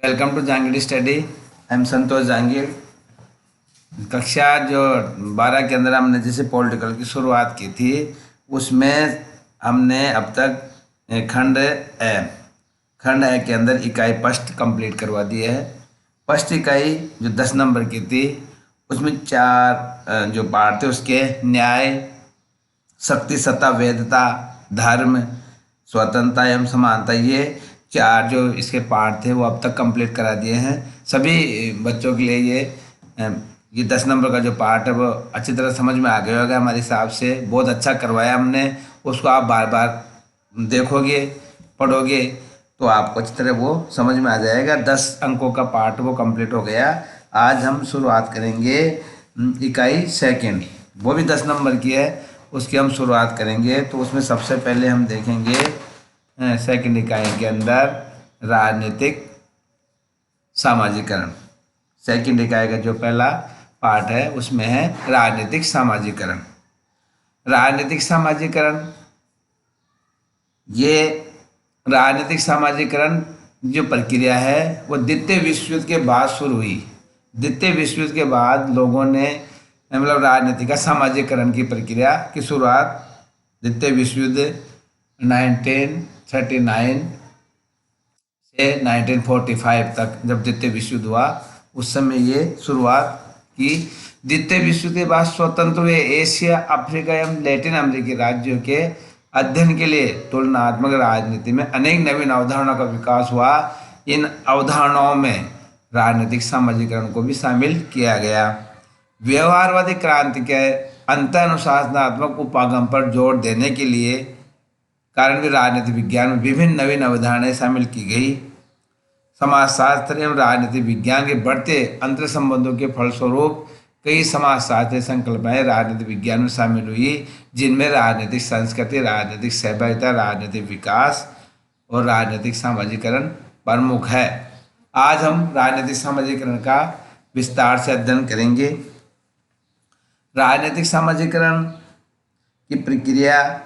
Welcome to Jahangir study. I am Santosh Jahangir. कक्षा जो 12 के अंदर हमने जैसे पॉलिटिकल की शुरुआत की थी, उसमें हमने अब तक खंड ए के अंदर इकाई फर्स्ट कंप्लीट करवा दी है। फर्स्ट इकाई जो 10 नंबर की थी, उसमें 4 जो पार्ट थे उसके न्याय, शक्ति, सत्ता, वैधता, धर्म, स्वतंत्रता एवं समानता, ये 4 जो इसके पार्ट थे वो अब तक कंप्लीट करा दिए हैं। सभी बच्चों के लिए ये 10 नंबर का जो पार्ट है वो अच्छी तरह समझ में आ गया होगा। हमारे हिसाब से बहुत अच्छा करवाया हमने। उसको आप बार बार देखोगे, पढ़ोगे तो आपको अच्छी तरह वो समझ में आ जाएगा। 10 अंकों का पार्ट वो कंप्लीट हो गया। आज हम शुरुआत करेंगे इकाई सेकंड, वो भी 10 नंबर की है, उसकी हम शुरुआत करेंगे। तो उसमें सबसे पहले हम देखेंगे सेकंड इकाई के अंदर राजनीतिक सामाजिकरण। सेकंड इकाई का जो पहला पार्ट है उसमें है राजनीतिक सामाजिकरण। राजनीतिक सामाजिकरण, ये राजनीतिक सामाजिकरण जो प्रक्रिया है वो द्वितीय विश्व युद्ध के बाद शुरू हुई। द्वितीय विश्व युद्ध के बाद लोगों ने मतलब राजनीतिक का सामाजिकरण की प्रक्रिया की शुरुआत द्वितीय विश्व युद्ध 1939 से 1945 तक, जब द्वितीय विश्व युद्ध हुआ उस समय ये शुरुआत की। द्वितीय विश्व युद्ध के बाद स्वतंत्र हुए एशिया, अफ्रीका एवं लैटिन अमेरिकी राज्यों के अध्ययन के लिए तुलनात्मक राजनीति में अनेक नवीन अवधारणाओं का विकास हुआ। इन अवधारणाओं में राजनीतिक सामाजिकरण को भी शामिल किया गया। व्यवहारवादी क्रांति के अंतःनुशासनात्मक उपागम पर जोर देने के लिए कारण भी राजनीति विज्ञान में विभिन्न नवीन अवधारणाएं शामिल की गई। समाजशास्त्र एवं राजनीति विज्ञान के बढ़ते अंतर संबंधों के फलस्वरूप कई समाजशास्त्रीय संकल्पनाएं राजनीति विज्ञान में शामिल हुई, जिनमें राजनीतिक संस्कृति, राजनीतिक सहभागिता, राजनीतिक विकास और राजनीतिक सामाजिकरण प्रमुख है। आज हम राजनीतिक सामाजिकरण का विस्तार से अध्ययन करेंगे। राजनीतिक सामाजिकरण की प्रक्रिया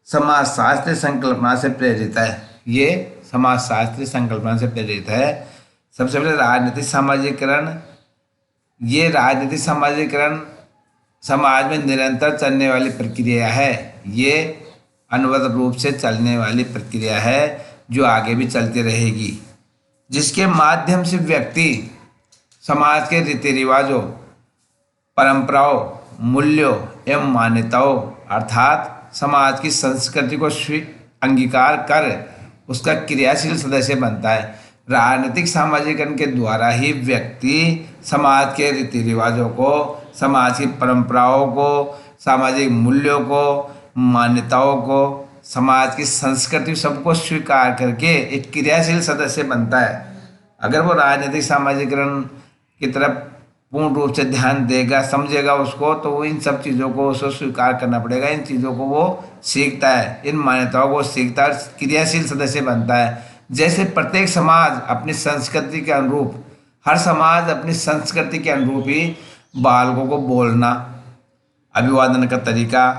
समाजशास्त्रीय संकल्पना से प्रेरित है। ये समाजशास्त्रीय संकल्पना से प्रेरित है। सबसे पहले राजनीतिक सामाजिकरण, ये राजनीतिक सामाजिकरण समाज में निरंतर चलने वाली प्रक्रिया है। ये अनवरत रूप से चलने वाली प्रक्रिया है जो आगे भी चलती रहेगी, जिसके माध्यम से व्यक्ति समाज के रीति रिवाजों, परंपराओं, मूल्यों एवं मान्यताओं अर्थात समाज की संस्कृति को अंगीकार कर उसका क्रियाशील सदस्य बनता है। राजनीतिक सामाजिकरण के द्वारा ही व्यक्ति समाज के रीति रिवाजों को, समाज की परंपराओं को, सामाजिक मूल्यों को, मान्यताओं को, समाज की संस्कृति सबको स्वीकार करके एक क्रियाशील सदस्य बनता है। अगर वो राजनीतिक सामाजिकरण की तरफ पूर्ण रूप से ध्यान देगा, समझेगा उसको, तो वो इन सब चीज़ों को उसको स्वीकार करना पड़ेगा। इन चीज़ों को वो सीखता है, इन मान्यताओं को सीखता है, क्रियाशील सदस्य बनता है। जैसे प्रत्येक समाज अपनी संस्कृति के अनुरूप, हर समाज अपनी संस्कृति के अनुरूप ही बालकों को बोलना, अभिवादन का तरीका,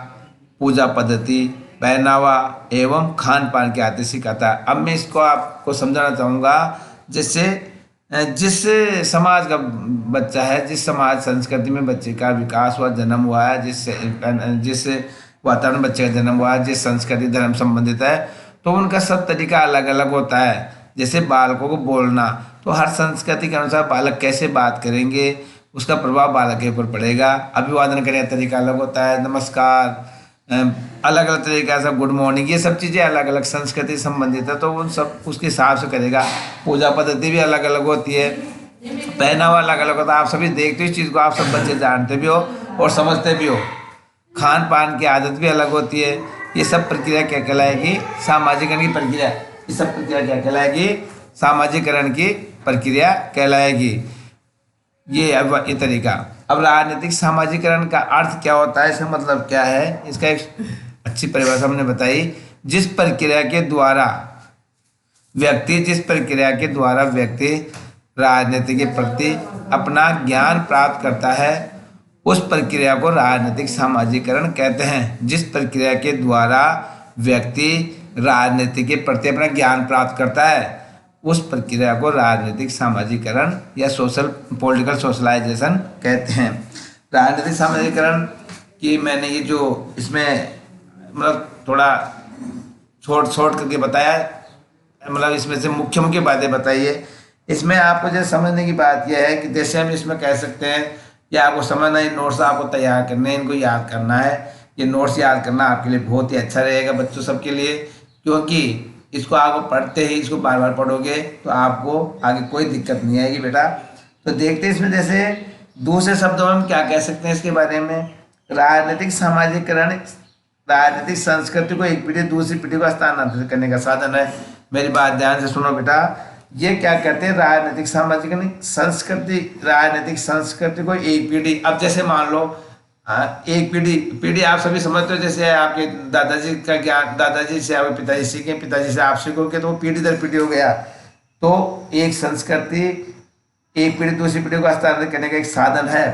पूजा पद्धति, पहनावा एवं खान पान के आदि सिखाता है। अब मैं इसको आपको समझाना चाहूँगा। जैसे जिस समाज का बच्चा है, जिस समाज संस्कृति में बच्चे का विकास हुआ, जन्म हुआ है, जिस वातावरण बच्चे का जन्म हुआ है, जिस संस्कृति धर्म संबंधित है, तो उनका सब तरीका अलग अलग होता है। जैसे बालकों को बोलना, तो हर संस्कृति के अनुसार बालक कैसे बात करेंगे उसका प्रभाव बालक के ऊपर पड़ेगा। अभिवादन करने का तरीका अलग होता है, नमस्कार अलग अलग तरीका से, गुड मॉर्निंग, ये सब चीज़ें अलग अलग संस्कृति संबंधित है, तो उन सब उसके हिसाब से करेगा। पूजा पद्धति भी अलग अलग होती है, पहनावा अलग अलग होता है। आप सभी देखते हो इस चीज़ को, आप सब बच्चे जानते भी हो और समझते भी हो। खान पान की आदत भी अलग होती है। ये सब प्रक्रिया क्या कहलाएगी? सामाजिकरण की प्रक्रिया। ये सब प्रक्रिया क्या कहलाएगी? सामाजिकरण की प्रक्रिया कहलाएगी। ये तरीका। अब राजनीतिक सामाजिकरण का अर्थ क्या होता है, इसका मतलब क्या है, इसका एक अच्छी परिभाषा हमने बताई। जिस प्रक्रिया के द्वारा व्यक्ति राजनीति के प्रति अपना ज्ञान प्राप्त करता है, उस प्रक्रिया को राजनीतिक सामाजिकरण कहते हैं। जिस प्रक्रिया के द्वारा व्यक्ति राजनीति के प्रति अपना ज्ञान प्राप्त करता है, उस प्रक्रिया को राजनीतिक सामाजिकरण या सोशल पॉलिटिकल सोशलाइजेशन कहते हैं। राजनीतिक सामाजिकरण की मैंने ये जो इसमें मतलब थोड़ा छोट करके बताया, मतलब इसमें से मुख्य मुख्य बातें बताइए। इसमें आपको जो समझने की बात यह है कि जैसे हम इसमें कह सकते हैं या आपको समझना है, नोट्स आपको तैयार करने हैं, इनको याद करना है। ये नोट्स याद करना आपके लिए बहुत ही अच्छा रहेगा बच्चों सबके लिए, क्योंकि इसको आपको पढ़ते ही इसको बार बार पढ़ोगे तो आपको आगे कोई दिक्कत नहीं आएगी बेटा। तो देखते हैं इसमें जैसे दूसरे शब्दों में हम क्या कह सकते हैं इसके बारे में। राजनीतिक सामाजिकरण राजनीतिक संस्कृति को एक पीढ़ी दूसरी पीढ़ी को स्थानांतरित करने का साधन है। मेरी बात ध्यान से सुनो बेटा, ये क्या कहते हैं, राजनीतिक सामाजिक संस्कृति, राजनीतिक संस्कृति को एक पीढ़ी, अब जैसे मान लो एक पीढ़ी आप सभी समझते हो, जैसे आपके दादाजी का ज्ञान, दादाजी से आपके पिताजी सीखे, पिताजी से आप सीखोगे तो वो पीढ़ी दर पीढ़ी हो गया। तो एक संस्कृति एक पीढ़ी दूसरी पीढ़ी को हस्तांतरित करने का एक साधन है।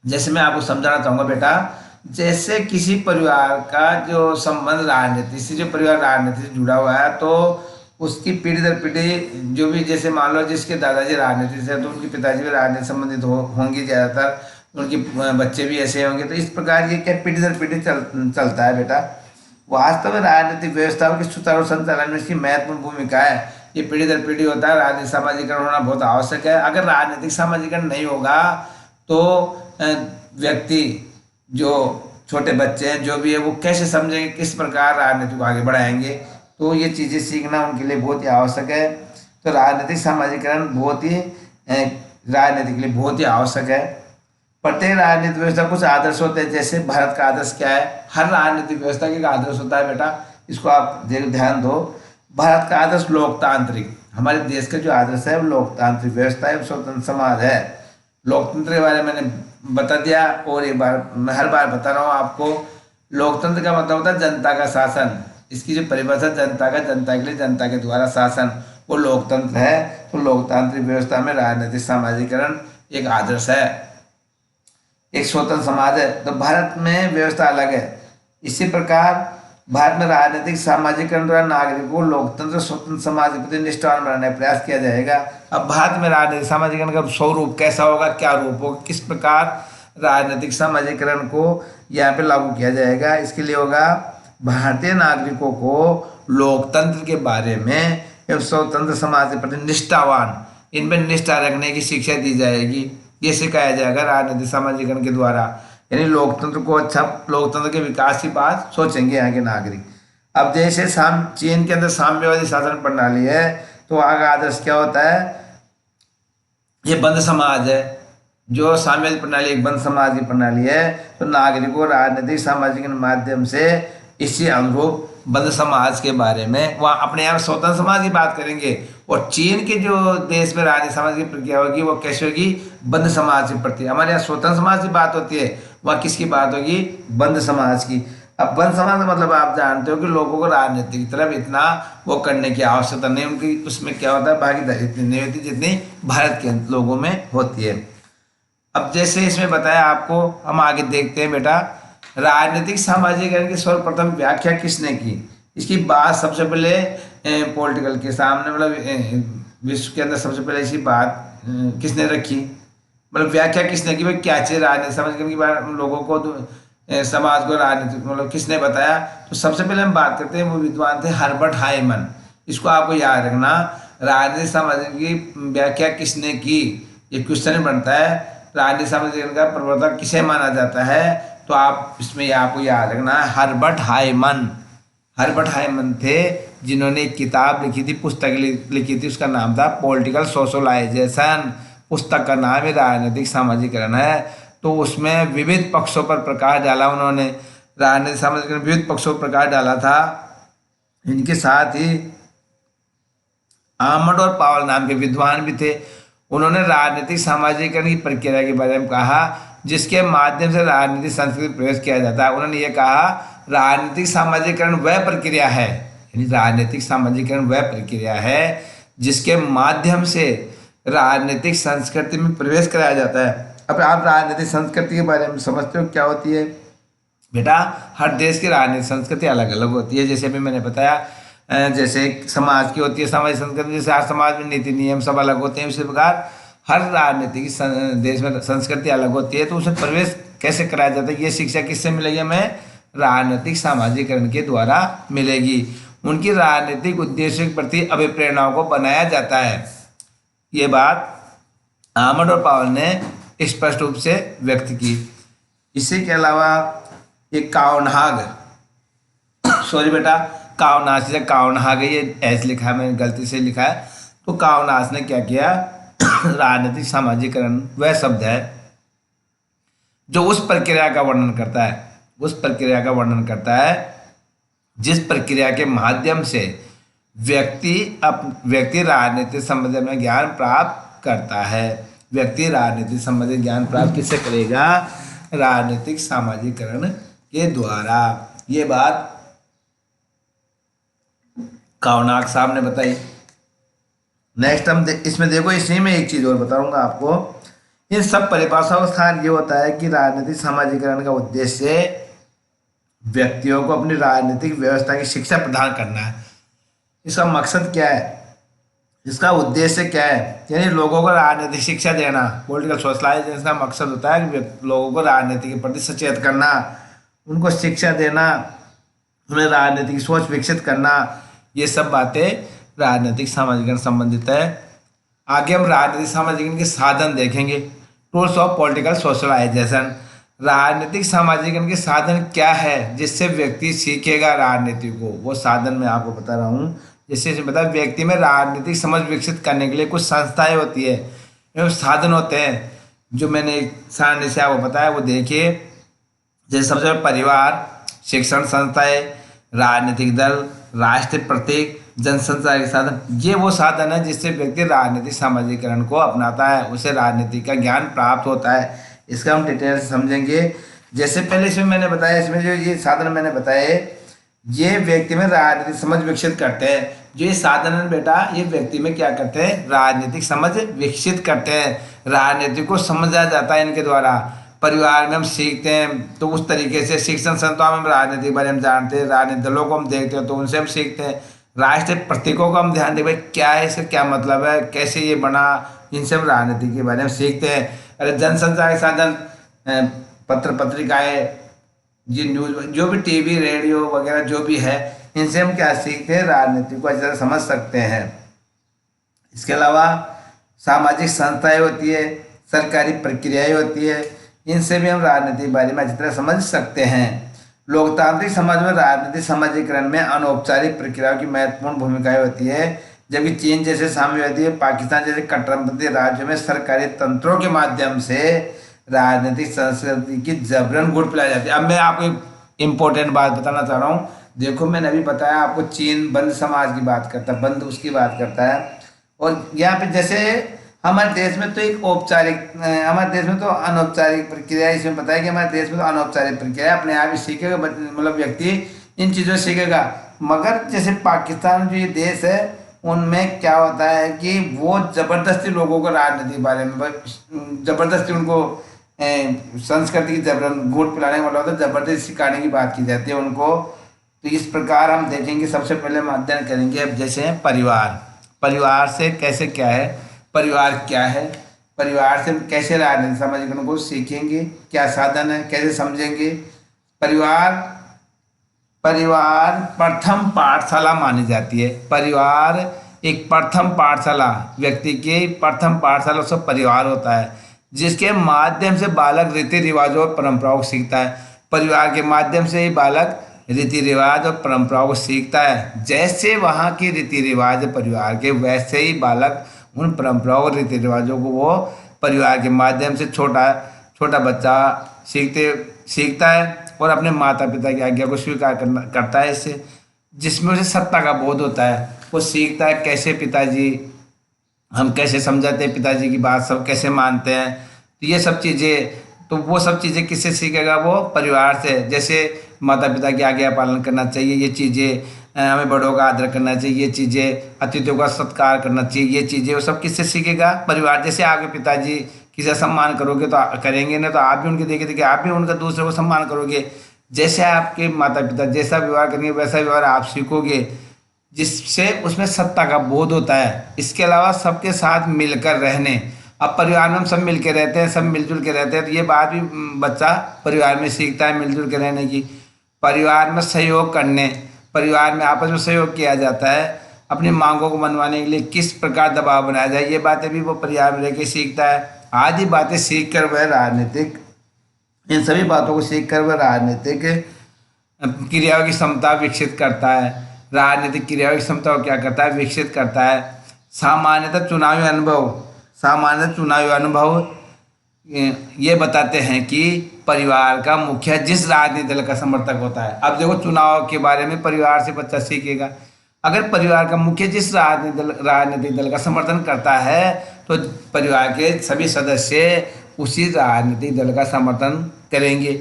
जैसे मैं आपको समझाना चाहूंगा बेटा, जैसे किसी परिवार का जो संबंध राजनीति से, जो परिवार राजनीति से जुड़ा हुआ है, तो उसकी पीढ़ी दर पीढ़ी जो भी, जैसे मान लो जिसके दादाजी राजनीति से, तो उनके पिताजी भी राजनीति संबंधित होंगे ज़्यादातर, उनके बच्चे भी ऐसे होंगे। तो इस प्रकार ये क्या पीढ़ी दर पीढ़ी चलता है बेटा। वास्तव में राजनीतिक व्यवस्थाओं के सुचारू संचालन में इसकी महत्वपूर्ण भूमिका है। ये पीढ़ी दर पीढ़ी होता है, राजनीतिक सामाजिकरण होना बहुत आवश्यक है। अगर राजनीतिक सामाजिकरण नहीं होगा तो व्यक्ति, जो छोटे बच्चे हैं जो भी है, वो कैसे समझेंगे, किस प्रकार राजनीति को आगे बढ़ाएंगे। तो ये चीज़ें सीखना उनके लिए बहुत ही आवश्यक है। तो राजनीतिक सामाजिकरण बहुत ही राजनीति के लिए बहुत ही आवश्यक है। प्रत्येक राजनीतिक व्यवस्था कुछ आदर्श होते हैं। जैसे भारत का आदर्श क्या है, हर राजनीतिक व्यवस्था के आदर्श होता है बेटा, इसको आप ध्यान दो। भारत का आदर्श लोकतांत्रिक, हमारे देश का जो आदर्श है वो लोकतांत्रिक व्यवस्था है, स्वतंत्र समाज है। लोकतंत्र के बारे में मैंने बता दिया और एक बार मैं हर बार बता रहा हूँ आपको। लोकतंत्र का मतलब होता है जनता का शासन। इसकी जो परिभाषा जनता का, जनता के लिए, जनता के द्वारा शासन, वो लोकतंत्र है। तो लोकतांत्रिक व्यवस्था में राजनीतिक सामाजिकरण एक आदर्श है, एक स्वतंत्र समाज है। तो भारत में व्यवस्था अलग है। इसी प्रकार भारत में राजनीतिक सामाजिकरण द्वारा नागरिकों को लोकतंत्र स्वतंत्र समाज के प्रति निष्ठावान बनाने का प्रयास किया जाएगा। अब भारत में राजनीतिक सामाजिकरण का स्वरूप कैसा होगा, क्या रूप होगा, किस प्रकार राजनीतिक सामाजिकरण को यहाँ पे लागू किया जाएगा, इसके लिए होगा भारतीय नागरिकों को लोकतंत्र के बारे में एवं स्वतंत्र समाज के प्रति निष्ठावान, इनमें निष्ठा रखने की शिक्षा दी जाएगी। ये सिखाया जाएगा राजनीतिक सामाजिकरण के द्वारा। यानी लोकतंत्र को अच्छा, लोकतंत्र के विकास की बात सोचेंगे यहाँ के नागरिक। अब जैसे चीन के अंदर साम्यवादी शासन प्रणाली है, तो वहाँ का आदर्श क्या होता है, ये बंद समाज है। जो साम्यवादी प्रणाली एक बंद समाज की प्रणाली है, तो नागरिकों राजनीतिक सामाजिक माध्यम से इसी अनुरूप बंद समाज के बारे में वहाँ अपने यहाँ स्वतंत्र समाज की बात करेंगे। और चीन के जो देश में राजनीतिक समाज की प्रक्रिया होगी वो कैसे होगी, बंद समाज के प्रति। हमारे यहाँ स्वतंत्र समाज की बात होती है, वहाँ किसकी बात होगी, बंद समाज की। अब बंद समाज का मतलब आप जानते हो कि लोगों को राजनीति की तरफ इतना वो करने की आवश्यकता नहीं, उनकी उसमें क्या होता है, भागीदारी इतनी नहीं होती जितनी भारत के लोगों में होती है। अब जैसे इसमें बताया आपको, हम आगे देखते हैं बेटा। राजनीतिक सामाजिकरण की सर्वप्रथम व्याख्या किसने की, इसकी बात सबसे पहले पॉलिटिकल के सामने, मतलब विश्व के अंदर सबसे पहले इसी बात किसने रखी, मतलब व्याख्या किसने की, भाई क्या चाहिए राजनीतिक सामाजिकरण की बात, लोगों को समाज को राजनीतिक मतलब किसने बताया। तो सबसे पहले हम बात करते हैं, वो विद्वान थे हर्बर्ट हाइमन। इसको आपको याद रखना, राजनीतिक सामाजिकरण की व्याख्या किसने की, ये क्वेश्चन बनता है। राजनीतिक सामाजिकरण का प्रवर्तक किसे माना जाता है, तो आप इसमें आपको याद रखना है हर्बर्ट हाइमन। हर्बर्ट हाइमन थे जिन्होंने एक किताब लिखी थी, पुस्तक लिखी थी, उसका नाम था पॉलिटिकल सोशलाइजेशन। पुस्तक का नाम है राजनीतिक सामाजिकरण है। तो उसमें विविध पक्षों पर प्रकाश डाला उन्होंने, राजनीतिक सामाजिकरण विविध पक्षों पर प्रकाश डाला था। इनके साथ ही आमंड और पावल नाम के विद्वान भी थे। उन्होंने राजनीतिक सामाजिकरण की प्रक्रिया के बारे में कहा जिसके माध्यम से राजनीतिक संस्कृति प्रवेश किया जाता है। उन्होंने ये कहा राजनीतिक सामाजिकरण वह प्रक्रिया है, यानी राजनीतिक सामाजिकरण वह प्रक्रिया है जिसके माध्यम से राजनीतिक संस्कृति में प्रवेश कराया जाता है। अब आप राजनीतिक संस्कृति के बारे में समझते हो क्या होती है बेटा। हर देश की राजनीतिक संस्कृति अलग अलग होती है। जैसे अभी मैंने बताया जैसे समाज की होती है, सामाजिक संस्कृति, जैसे हर समाज में नीति नियम सब अलग होते हैं, उसी प्रकार हर राजनीतिक देश में संस्कृति अलग होती है। तो उसमें प्रवेश कैसे कराया जाता है, ये शिक्षा किससे मिलेगी हमें? राजनीतिक सामाजिकरण के द्वारा मिलेगी। उनकी राजनीतिक उद्देश्यों के प्रति अभिप्रेरणाओं को बनाया जाता है। ये बात आमड और पावल ने स्पष्ट रूप से व्यक्त की। इसी के अलावा ये काउनहाग, सॉरी बेटा, काउनास से काउनहाग, ये ऐसे लिखा है, मैंने गलती से लिखा है। तो काउनास ने क्या किया? राजनीतिक सामाजिकरण वह शब्द है जो उस प्रक्रिया का वर्णन करता है, उस प्रक्रिया का वर्णन करता है जिस प्रक्रिया के माध्यम से व्यक्ति राजनीतिक संबंध में ज्ञान प्राप्त करता है। व्यक्ति राजनीतिक संबंधित ज्ञान प्राप्त किससे करेगा? राजनीतिक सामाजिकरण के द्वारा। ये बात काउनाक साहब ने बताई। नेक्स्ट हम इसमें देखो, इसी में एक चीज और बताऊंगा आपको। इन सब परिभाषाओं का स्थान ये होता है कि राजनीतिक सामाजिकरण का उद्देश्य व्यक्तियों को अपनी राजनीतिक व्यवस्था की शिक्षा प्रदान करना है। इसका मकसद क्या है? इसका उद्देश्य क्या है? यानी लोगों को राजनीतिक शिक्षा देना। पॉलिटिकल सोशलाइजेशन का मकसद होता है कि लोगों को राजनीति के प्रति सचेत करना, उनको शिक्षा देना, उन्हें राजनीतिक सोच विकसित करना। ये सब बातें राजनीतिक सामाजिकरण संबंधित है। आगे हम राजनीतिक सामाजिकरण के साधन देखेंगे। Tools of political socialization. राजनीतिक सामाजिकरण के साधन क्या है जिससे व्यक्ति सीखेगा राजनीति को? वो साधन मैं आपको बता रहा हूँ। जैसे बता, व्यक्ति में राजनीतिक समझ विकसित करने के लिए कुछ संस्थाएं होती है एवं साधन होते हैं जो मैंने सारणी से आपको बताया, वो देखिए। जैसे सबसे पहले परिवार, शिक्षण संस्थाएं, राजनीतिक दल, राष्ट्रीय प्रतीक, जनसंचार के साधन। ये वो साधन है जिससे व्यक्ति राजनीतिक सामाजिकरण को अपनाता है, उसे राजनीति का ज्ञान प्राप्त होता है। इसका हम डिटेल से समझेंगे। जैसे पहले इसमें मैंने बताया, इसमें जो ये साधन मैंने बताए, ये व्यक्ति में राजनीतिक समझ विकसित करते हैं। जो ये साधन है बेटा, ये व्यक्ति में क्या करते हैं? राजनीतिक समझ विकसित करते हैं। राजनीति को समझा जाता है इनके द्वारा। परिवार में हम सीखते हैं तो उस तरीके से, शिक्षण संस्थाओं में हम राजनीति के बारे में जानते हैं, राजनीतिक दलों को हम देखते हैं तो उनसे हम सीखते हैं। राष्ट्रीय प्रतीकों का हम ध्यान दें, भाई क्या है, इसका क्या मतलब है, कैसे ये बना, इनसे हम राजनीति के बारे में सीखते हैं। अरे जनसंचार के साधन, पत्र पत्रिकाएं, ये न्यूज, जो भी टीवी रेडियो वगैरह जो भी है, इनसे हम क्या सीखते हैं? राजनीति को अच्छी तरह समझ सकते हैं। इसके अलावा सामाजिक संस्थाएं होती है, सरकारी प्रक्रियाएं होती है, इनसे भी हम राजनीति के बारे में अच्छी तरह समझ सकते हैं। लोकतांत्रिक समाज में राजनीतिक सामाजिकरण में अनौपचारिक प्रक्रियाओं की महत्वपूर्ण भूमिकाएं होती है, जबकि चीन जैसे साम्यवादी, पाकिस्तान जैसे कट्टरपंथी राज्यों में सरकारी तंत्रों के माध्यम से राजनीतिक संस्कृति की जबरन गुट पिलाई जाती है। अब मैं आपको एक इम्पोर्टेंट बात बताना चाह रहा हूँ। देखो, मैंने अभी बताया आपको, चीन बंद समाज की बात करता है, बंद उसकी बात करता है। और यहाँ पे जैसे हमारे देश में तो एक औपचारिक, हमारे देश में तो अनौपचारिक प्रक्रिया, इसमें बताया कि हमारे देश में तो अनौपचारिक प्रक्रिया अपने आप ही सीखेगा, मतलब व्यक्ति इन चीज़ों से सीखेगा। मगर जैसे पाकिस्तान जो ये देश है, उनमें क्या होता है कि वो जबरदस्ती लोगों को राजनीति के बारे में, जबरदस्ती उनको संस्कृति की जबरन गुट पिलाने वाला होता है, जबरदस्ती सिखाने की बात की जाती है उनको। तो इस प्रकार हम देखेंगे, सबसे पहले हम अध्ययन करेंगे। अब जैसे परिवार, परिवार से कैसे क्या है, परिवार क्या है, परिवार से कैसे राजनीतिक सामाजिकरण को सीखेंगे, क्या साधन है, कैसे समझेंगे। परिवार प्रथम पाठशाला मानी जाती है। परिवार एक प्रथम पाठशाला, व्यक्ति की प्रथम पाठशाला उसका परिवार होता है, जिसके माध्यम से बालक रीति रिवाजों और परंपराओं को सीखता है। परिवार के माध्यम से ही बालक रीति रिवाज और परंपराओं को सीखता है। जैसे वहाँ की रीति रिवाज परिवार के, वैसे ही बालक उन परंपराओं और रीति रिवाजों को वो परिवार के माध्यम से छोटा बच्चा सीखता है और अपने माता पिता की आज्ञा को स्वीकार करता है। इससे जिसमें उसे सत्ता का बोध होता है, वो सीखता है कैसे पिताजी, हम कैसे समझाते हैं पिताजी की बात, सब कैसे मानते हैं। तो ये सब चीज़ें, तो वो सब चीज़ें किससे सीखेगा? वो परिवार से। जैसे माता पिता की आज्ञा पालन करना चाहिए, ये चीज़ें, हमें बड़ों का आदर करना चाहिए, ये चीज़ें, अतिथियों का सत्कार करना चाहिए, ये चीज़ें, वो सब किससे सीखेगा? परिवार। जैसे आपके पिताजी किसी का सम्मान करोगे तो करेंगे ना, तो आप भी उनके देखे आप भी उनका दूसरे को सम्मान करोगे। जैसे आपके माता पिता जैसा व्यवहार करेंगे वैसा व्यवहार आप सीखोगे। जिससे उसमें सत्ता का बोध होता है। इसके अलावा सबके साथ मिलकर रहने, अब परिवार में हम सब मिल के रहते हैं, सब मिलजुल के रहते हैं, तो ये बात भी बच्चा परिवार में सीखता है मिलजुल के रहने की। परिवार में सहयोग करने, परिवार में आपस में सहयोग किया जाता है। अपनी मांगों को मनवाने के लिए किस प्रकार दबाव बनाया जाए, ये बातें भी वो परिवार में रह के सीखता है। आदि बातें सीख कर वह राजनीतिक, इन सभी बातों को सीख कर वह राजनीतिक क्रियाओं की क्षमता विकसित करता है। राजनीतिक क्रियाओं की क्षमता को क्या करता है, विकसित करता है। सामान्यतः चुनावी अनुभव, सामान्य चुनावी अनुभव ये बताते हैं कि परिवार का मुखिया जिस राजनीतिक दल का समर्थक होता है। अब देखो चुनाव के बारे में परिवार से बच्चा सीखेगा। अगर परिवार का मुखिया जिस राजनीतिक दल का समर्थन करता है तो परिवार के सभी सदस्य उसी राजनीतिक दल का समर्थन करेंगे।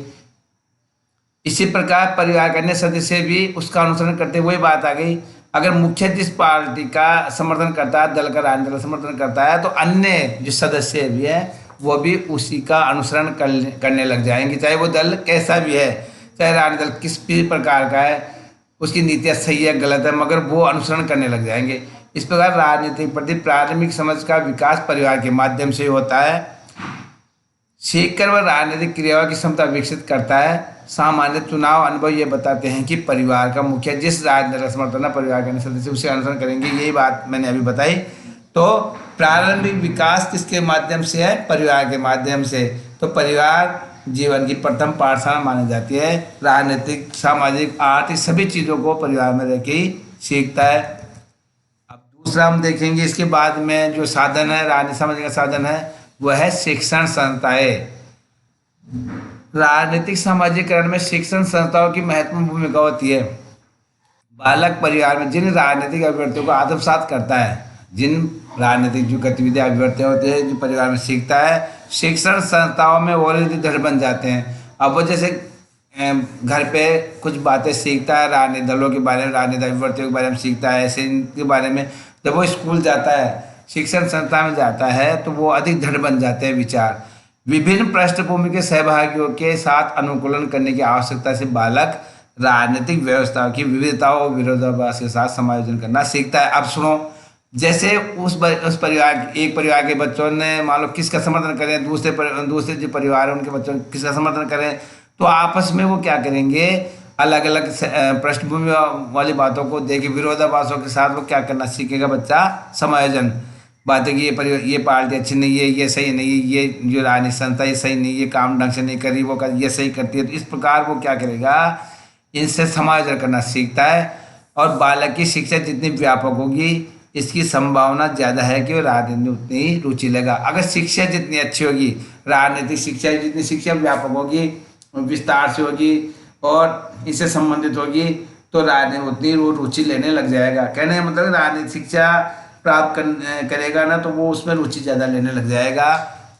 इसी प्रकार परिवार के अन्य सदस्य भी उसका अनुसरण करते हुए बात आ गई। अगर मुखिया जिस पार्टी का समर्थन करता है, दल का राजनीतिक दल का समर्थन करता है, तो अन्य जो सदस्य भी है वो भी उसी का अनुसरण करने लग जाएंगे, चाहे वो दल कैसा भी है, चाहे राजनीतिक दल किस भी प्रकार का है, उसकी नीतियाँ सही है गलत है, मगर वो अनुसरण करने लग जाएंगे। इस प्रकार राजनीति के प्रति प्राथमिक समझ का विकास परिवार के माध्यम से होता है। सीखकर वह राजनीतिक क्रियाओं की क्षमता विकसित करता है। सामान्य चुनाव अनुभव ये बताते हैं कि परिवार का मुखिया जिस राजनीतिक दल का समर्थन परिवार के अन्य सदस्य उसे अनुसरण करेंगे, यही बात मैंने अभी बताई। तो प्रारंभिक विकास किसके माध्यम से है, परिवार के माध्यम से। तो परिवार जीवन की प्रथम पाठशाला मानी जाती है। राजनीतिक, सामाजिक, आर्थिक सभी चीज़ों को परिवार में रह के ही सीखता है। अब दूसरा हम देखेंगे इसके बाद में जो साधन है, राजनीतिक समझने का साधन है, वह है शिक्षण संस्थाएं। राजनीतिक सामाजिकरण में शिक्षण संस्थाओं की महत्वपूर्ण भूमिका होती है। बालक परिवार में जिन राजनीतिक अभिव्यक्तियों को आत्मसात करता है, जिन राजनीतिक जो गतिविधियां अभिव्यक्तियां होती है जो परिवार में सीखता है, शिक्षण संस्थाओं में ऑलरेडी दृढ़ बन जाते हैं। अब वो जैसे घर पे कुछ बातें सीखता है राजनीतिक दलों के बारे में, राजनीतिक अभिव्यक्तियों के बारे में सीखता है, ऐसे इनके बारे में, जब वो स्कूल जाता है, शिक्षण संस्था में जाता है, तो वो अधिक दृढ़ बन जाते हैं विचार। विभिन्न पृष्ठभूमि के सहभागियों के साथ अनुकूलन करने की आवश्यकता से बालक राजनीतिक व्यवस्था की विविधताओं और विरोधाभास के साथ समायोजन करना सीखता है। अब सुनो, जैसे उस परिवार, एक परिवार के बच्चों ने मान लो किसका समर्थन करें, दूसरे जो परिवार है उनके बच्चों किसका समर्थन करें, तो आपस में वो क्या करेंगे, अलग अलग पृष्ठभूमि वाली बातों को देखे विरोधाभासों के साथ वो क्या करना सीखेगा बच्चा, समायोजन। बातें कि ये पार्टी अच्छी नहीं है, ये सही नहीं है, ये जो राजनीतिक संस्था ये सही नहीं, ये काम ढंग से नहीं कर रही, वो ये सही करती है। तो इस प्रकार वो क्या करेगा, इनसे समायोजन करना सीखता है। और बालक की शिक्षा जितनी व्यापक होगी, इसकी संभावना ज़्यादा है कि वो राजनीति में उतनी ही रुचि लेगा। अगर शिक्षा जितनी अच्छी होगी, राजनीतिक शिक्षा जितनी शिक्षा व्यापक होगी, विस्तार से होगी और इससे संबंधित होगी, तो राजनीति में उतनी रुचि लेने लग जाएगा। कहने का मतलब राजनीतिक शिक्षा प्राप्त करेगा ना, तो वो उसमें रुचि ज़्यादा लेने लग जाएगा,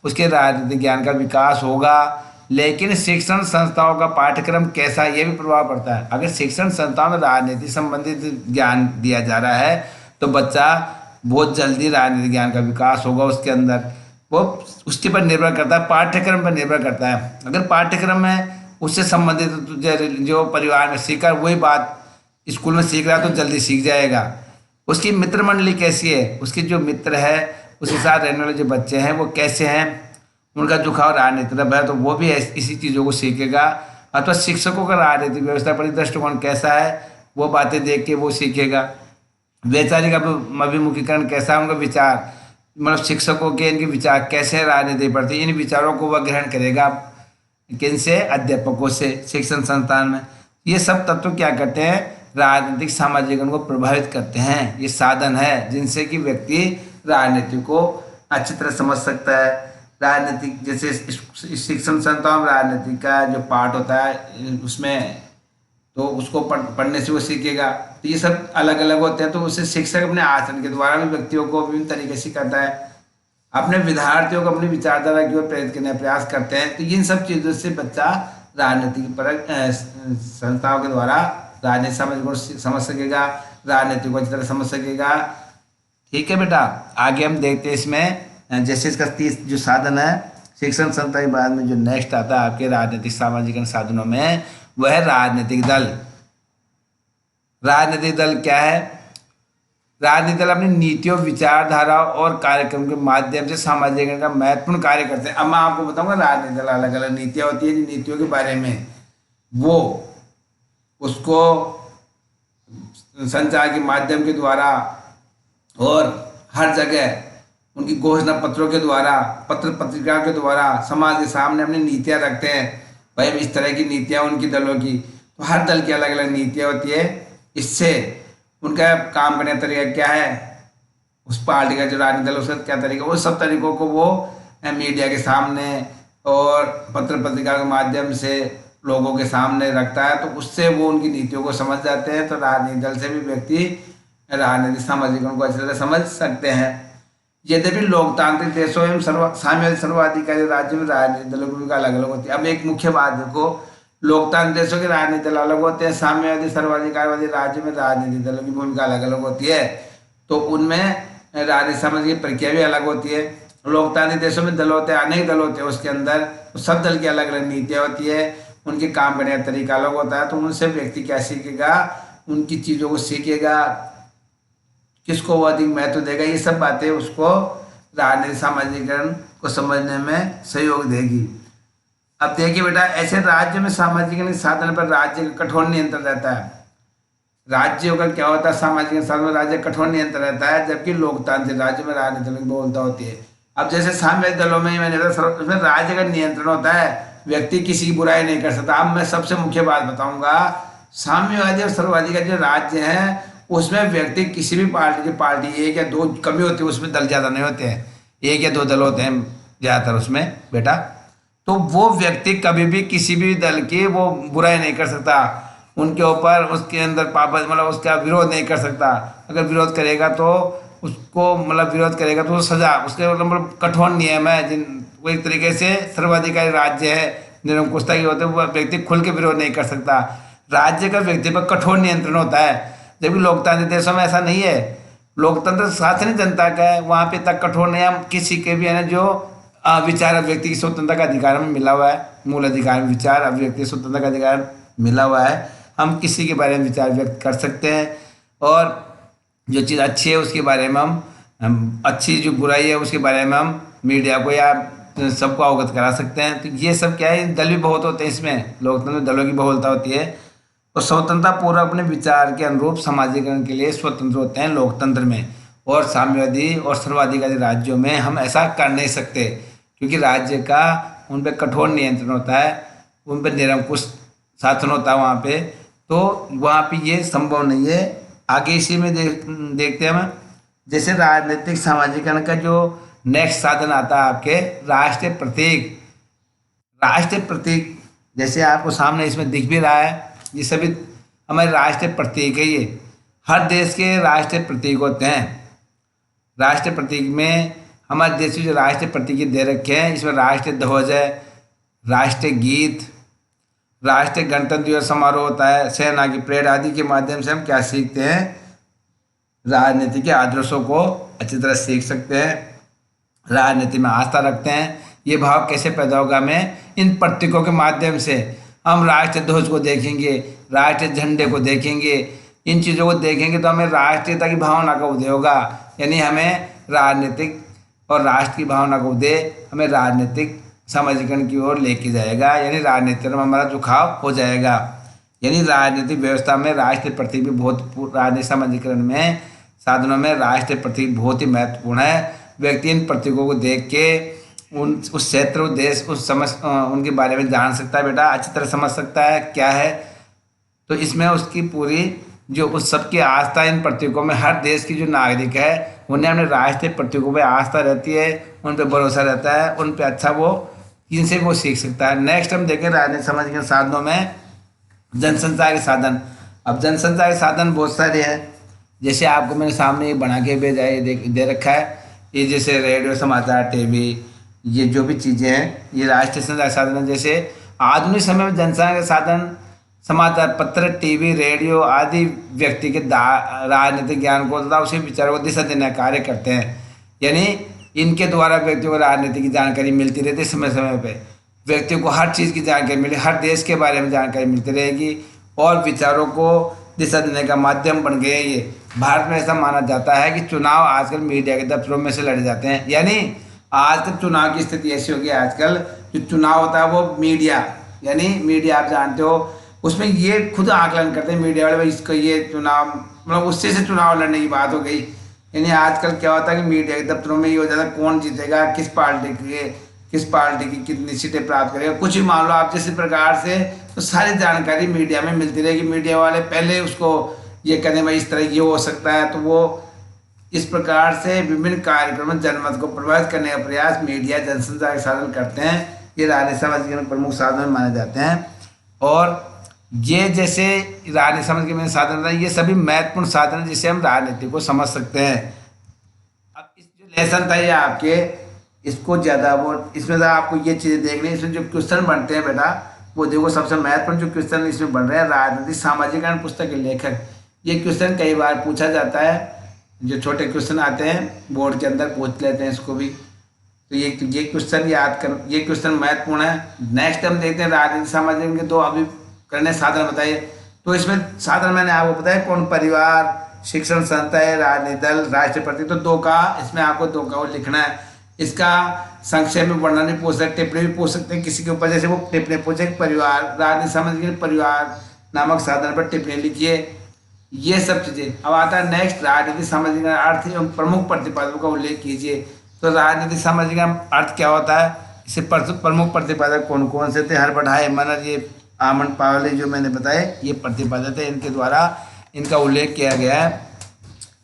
उसके राजनीतिक ज्ञान का विकास होगा। लेकिन शिक्षण संस्थाओं का पाठ्यक्रम कैसा, ये भी प्रभाव पड़ता है। अगर शिक्षण संस्थाओं में राजनीति संबंधित ज्ञान दिया जा रहा है, तो बच्चा बहुत जल्दी राजनीतिक ज्ञान का विकास होगा उसके अंदर। वो उसके पर निर्भर करता है, पाठ्यक्रम पर निर्भर करता है। अगर पाठ्यक्रम में उससे संबंधित जो परिवार में सीखा वही बात स्कूल में सीख रहा है, तो जल्दी सीख जाएगा। उसकी मित्र मंडली कैसी है, उसके जो मित्र है, उसके साथ रहने वाले जो बच्चे हैं वो कैसे हैं, उनका झुकाव राजनीति तरफ है, तो वो भी इसी चीज़ों को सीखेगा। अथवा शिक्षकों का राजनीतिक व्यवस्था पर दृष्टिकोण कैसा है, वो बातें देख के वो सीखेगा। वैचारिक अभिमुखीकरण कैसा है, उनका विचार, मतलब शिक्षकों के इनके विचार कैसे राजनीति प्रति, इन विचारों को वह ग्रहण करेगा किनसे, अध्यापकों से शिक्षण संस्थान में। ये सब तत्व क्या करते हैं, राजनीतिक सामाजिकरण को प्रभावित करते हैं। ये साधन है जिनसे कि व्यक्ति राजनीति को अच्छी तरह समझ सकता है। राजनीतिक जैसे शिक्षण संस्थाओं में राजनीति का जो पाठ होता है उसमें, तो उसको पढ़ने से वो सीखेगा। तो ये सब अलग अलग होते हैं, तो उससे शिक्षक अपने आचरण के द्वारा भी व्यक्तियों को विभिन्न तरीके से सिखाता है, अपने विद्यार्थियों को अपनी विचारधारा की ओर प्रेरित करने का प्रयास करते हैं। तो इन सब चीज़ों से बच्चा राजनीतिक परक संस्थाओं के द्वारा राजनीति समझ सकेगा, राजनीति को अच्छी तरह समझ सकेगा। ठीक है बेटा, आगे हम देखते हैं इसमें। जैसे इसका 30 जो साधन है शिक्षण संस्था के बाद में जो नेक्स्ट आता है आपके राजनीतिक सामाजिक साधनों में, वह है राजनीतिक दल। राजनीतिक दल क्या है, राजनीतिक दल अपनी नीतियों, विचारधारा और कार्यक्रम के माध्यम से सामाजिक का महत्वपूर्ण कार्य करते हैं। अब मैं आपको बताऊंगा राजनीतिक दल अलग अलग नीतियाँ होती है, नीतियों के बारे में वो उसको संचार के माध्यम के द्वारा और हर जगह उनकी घोषणा पत्रों के द्वारा, पत्र पत्रिका के द्वारा समाज के सामने अपनी नीतियाँ रखते हैं। भाई इस तरह की नीतियाँ उनकी दलों की, तो हर दल की अलग अलग नीतियाँ होती है। इससे उनका काम करने का तरीका क्या है, उस पार्टी का जो राजनीतिक दल उसका क्या तरीका, उस सब तरीकों को वो मीडिया के सामने और पत्र पत्रिका के माध्यम से लोगों के सामने रखता है। तो उससे वो उनकी नीतियों को समझ जाते हैं। तो राजनीतिक दल से भी व्यक्ति राजनीतिक सामाजिकों को अच्छी तरह समझ सकते हैं। यद्यपि लोकतांत्रिक देशों एवं साम्यवादी सर्वाधिकारी राज्यों में राजनीतिक दलों की भूमिका अलग अलग होती है। अब एक मुख्य बात देखो, लोकतांत्रिक देशों के राजनीतिक दल अलग होते हैं, साम्यवादी सर्वाधिकारवादी राज्यों में राजनीतिक दलों की भूमिका अलग अलग होती है। तो उनमें राजनीतिक समझ की प्रक्रिया भी अलग होती है। लोकतांत्रिक देशों में दल होते हैं, अनेक दल होते हैं, उसके अंदर तो सब दल की अलग अलग नीतियाँ होती है, उनके काम करने का तरीका अलग होता है। तो उनसे व्यक्ति क्या सीखेगा, उनकी चीज़ों को सीखेगा, किसको वो अधिक महत्व देगा, ये सब बातें उसको राजनीतिक सामाजिकरण को समझने में सहयोग देगी। अब देखिए बेटा, ऐसे राज्य में सामाजिक साधन पर राज्य का कठोर नियंत्रण रहता है। राज्यों का क्या होता है, सामाजिक साधन में राज्य कठोर नियंत्रण रहता है, जबकि लोकतांत्रिक राज्यों में राजनीतिक बहुलता होती है। अब जैसे साम्यवादी दलों में मैंने उसमें राज्य का नियंत्रण होता है, व्यक्ति किसी की बुराई नहीं कर सकता। अब मैं सबसे मुख्य बात बताऊंगा, साम्यवादी और सर्ववादी का जो राज्य है उसमें व्यक्ति किसी भी पार्टी एक या दो कमी होती है, उसमें दल ज़्यादा नहीं होते हैं, एक या दो दल होते हैं ज़्यादातर उसमें बेटा। तो वो व्यक्ति कभी भी किसी भी दल की वो बुराई नहीं कर सकता, उनके ऊपर उसके अंदर पाबंद मतलब उसका विरोध नहीं कर सकता। अगर विरोध करेगा तो उसको विरोध करेगा तो सजा, उसके मतलब कठोर नियम है। जिन वो एक तरीके से सर्वाधिकारी राज्य है, निरंकुशता की होते है, वो व्यक्ति खुल के विरोध नहीं कर सकता। राज्य का व्यक्ति पर कठोर नियंत्रण होता है, जबकि लोकतांत्रिक देशों में ऐसा नहीं है। लोकतंत्र शासन जनता का है, वहाँ पे तक कठोर नियम किसी के भी है ना जो विचार व्यक्ति की स्वतंत्रता का अधिकार में मिला हुआ है, मूल अधिकार में विचार अभिव्यक्ति स्वतंत्रता का अधिकार मिला हुआ है। हम किसी के बारे में विचार व्यक्त कर सकते हैं और जो चीज़ अच्छी है उसके बारे में हम अच्छी, जो बुराई है उसके बारे में हम मीडिया को या सबको अवगत करा सकते हैं। तो ये सब क्या है, दल भी बहुत होते हैं इसमें, लोकतंत्र में दलों की बहुलता होती है। तो स्वतंत्रता पूर्वक अपने विचार के अनुरूप सामाजिकरण के लिए स्वतंत्र होते हैं लोकतंत्र में, और साम्यवादी और सर्वाधिकारी राज्यों में हम ऐसा कर नहीं सकते, क्योंकि राज्य का उन पर कठोर नियंत्रण होता है, उन पर निरंकुश शासन होता है वहाँ पे। तो वहाँ पे ये संभव नहीं है। आगे इसी में देखते हैं हम, जैसे राजनीतिक सामाजिकरण का जो नेक्स्ट साधन आता है आपके राष्ट्रीय प्रतीक। राष्ट्रीय प्रतीक जैसे आपको सामने इसमें दिख भी रहा है, ये सभी हमारे राष्ट्रीय प्रतीक है। ये हर देश के राष्ट्रीय प्रतीक होते हैं। राष्ट्रीय प्रतीक में हमारे देश में जो राष्ट्रीय प्रतीक दे रखे हैं, इसमें राष्ट्रीय ध्वज है, राष्ट्रीय गीत, राष्ट्रीय गणतंत्र दिवस समारोह होता है, सेना की परेड आदि के माध्यम से हम क्या सीखते हैं, राजनीति के आदर्शों को अच्छी तरह सीख सकते हैं, राजनीति में आस्था रखते हैं। ये भाव कैसे पैदा होगा, हमें इन प्रतीकों के माध्यम से हम राष्ट्रीय ध्वज को देखेंगे, राष्ट्रीय झंडे को देखेंगे, इन चीज़ों को देखेंगे तो हमें राष्ट्रीयता की भावना का उदय होगा। यानी हमें राजनीतिक और राष्ट्र की भावना का उदय हमें राजनीतिक सामाजिकरण की ओर लेके जाएगा, यानी राजनीति में हमारा झुकाव हो जाएगा। यानी राजनीतिक व्यवस्था में राष्ट्रीय प्रतीक भी बहुत, राजनीतिक सामाजिकरण में साधनों में राष्ट्रीय प्रतीक बहुत ही महत्वपूर्ण है। व्यक्ति इन प्रतीकों को देख के उस क्षेत्र, उस देश, उनके बारे में जान सकता है बेटा, अच्छी तरह समझ सकता है क्या है। तो इसमें उसकी पूरी जो उस सबकी आस्था इन प्रतीकों में, हर देश की जो नागरिक है उन्हें अपने राष्ट्रीय प्रतीकों पर आस्था रहती है, उन पर भरोसा रहता है, उन पर अच्छा वो इनसे वो सीख सकता है। नेक्स्ट हम देखें राजनीतिक समझ के साधनों में जनसंचार के साधन। अब जनसंचार के साधन बहुत सारे हैं, जैसे आपको मैंने सामने बना के भेजा है, दे रखा है। ये जैसे रेडियो, समाचार, टीवी, ये जो भी चीज़ें हैं ये राष्ट्रीय संचार साधन है। जैसे आधुनिक समय में जनसंचार के साधन समाचार पत्र, टीवी, रेडियो आदि व्यक्ति के राजनीतिक ज्ञान को तथा उसी विचारों को दिशा देने का कार्य करते हैं। यानी इनके द्वारा व्यक्तियों को राजनीति की जानकारी मिलती रहती है, समय समय पे व्यक्तियों को हर चीज़ की जानकारी मिले, हर देश के बारे में जानकारी मिलती रहेगी और विचारों को दिशा देने का माध्यम बन गए। ये भारत में ऐसा माना जाता है कि चुनाव आजकल मीडिया के दफ्तरों में से लड़े जाते हैं, यानी आजकल चुनाव की स्थिति ऐसी होगी। आजकल जो चुनाव होता है वो मीडिया, यानी मीडिया आप जानते हो, उसमें ये खुद आकलन करते हैं मीडिया वाले, भाई इसको ये चुनाव मतलब उससे से चुनाव लड़ने की बात हो गई। यानी आजकल क्या होता है कि मीडिया के दफ्तरों में ये हो जाता है कौन जीतेगा, किस पार्टी की कितनी सीटें प्राप्त करेगा, कुछ भी मान लो आप जिस प्रकार से, तो सारी जानकारी मीडिया में मिलती रहेगी। मीडिया वाले पहले उसको ये कहते हैं भाई इस तरह ये हो सकता है, तो वो इस प्रकार से विभिन्न कार्यक्रमों जनमत को प्रभावित करने का प्रयास मीडिया जनसंचार के साधन करते हैं। ये राजनीति समझ के प्रमुख साधन माने जाते हैं। और ये जैसे राजनीति समझ के में साधन है, ये सभी महत्वपूर्ण साधन है जिससे हम राजनीति को समझ सकते हैं। अब इस जो लेसन था ये आपके, इसको ज़्यादा वो इसमें आपको ये चीज़ें देखनी, इसमें जो क्वेश्चन बनते हैं बेटा वो देखो। सबसे महत्वपूर्ण जो क्वेश्चन इसमें बन रहे हैं, राजनीति सामाजिकरण पुस्तक के लेखक, ये क्वेश्चन कई बार पूछा जाता है। जो छोटे क्वेश्चन आते हैं बोर्ड के अंदर पूछ लेते हैं इसको भी, तो ये क्वेश्चन याद कर, ये क्वेश्चन महत्वपूर्ण है। नेक्स्ट हम देखते हैं राजनीति सामाजिक के दो अभिकरण साधन बताइए। तो इसमें साधन मैंने आपको बताया कौन, परिवार, शिक्षण संस्था, राजनीतिक दल, राष्ट्रपति, तो दो का इसमें आपको दो का वो लिखना है। इसका संक्षेप में वर्णन भी पूछ सकते, टिप्पणी भी पूछ सकते हैं किसी के ऊपर, जैसे वो टिप्पणी पूछे परिवार, राजनीति सामाजिक परिवार नामक साधन पर टिप्पणी लिखिए, ये सब चीजें। अब आता है नेक्स्ट, राजनीति सामाजिक अर्थ एवं प्रमुख प्रतिपादकों का उल्लेख कीजिए। तो राजनीति सामाजिक अर्थ क्या होता है, इसे प्रमुख प्रतिपादक कौन कौन से थे, हरबढ़ाए मनर, ये आमन पावले जो मैंने बताए ये प्रतिपादक थे, इनके द्वारा इनका उल्लेख किया गया है।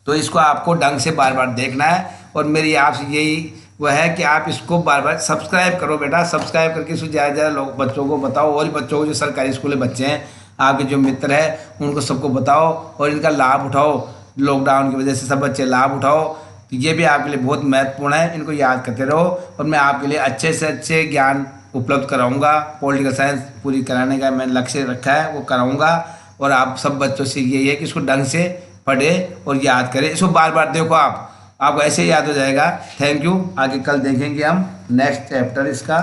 तो इसको आपको ढंग से बार बार देखना है। और मेरी आपसे यही वह है कि आप इसको बार बार सब्सक्राइब करो बेटा, सब्सक्राइब करके इसको ज़्यादा से ज़्यादा लोग बच्चों को बताओ, और बच्चों को जो सरकारी स्कूल में बच्चे हैं आपके जो मित्र हैं उनको सबको बताओ और इनका लाभ उठाओ। लॉकडाउन की वजह से सब बच्चे लाभ उठाओ, तो ये भी आपके लिए बहुत महत्वपूर्ण है, इनको याद करते रहो। और मैं आपके लिए अच्छे से अच्छे ज्ञान उपलब्ध कराऊंगा। पॉलिटिकल साइंस पूरी कराने का मैंने लक्ष्य रखा है, वो कराऊंगा। और आप सब बच्चों से यही है कि इसको ढंग से पढ़े और याद करें, इसको बार बार देखो, आपको ऐसे याद हो जाएगा। Thank you. आगे कल देखेंगे हम नेक्स्ट चैप्टर इसका।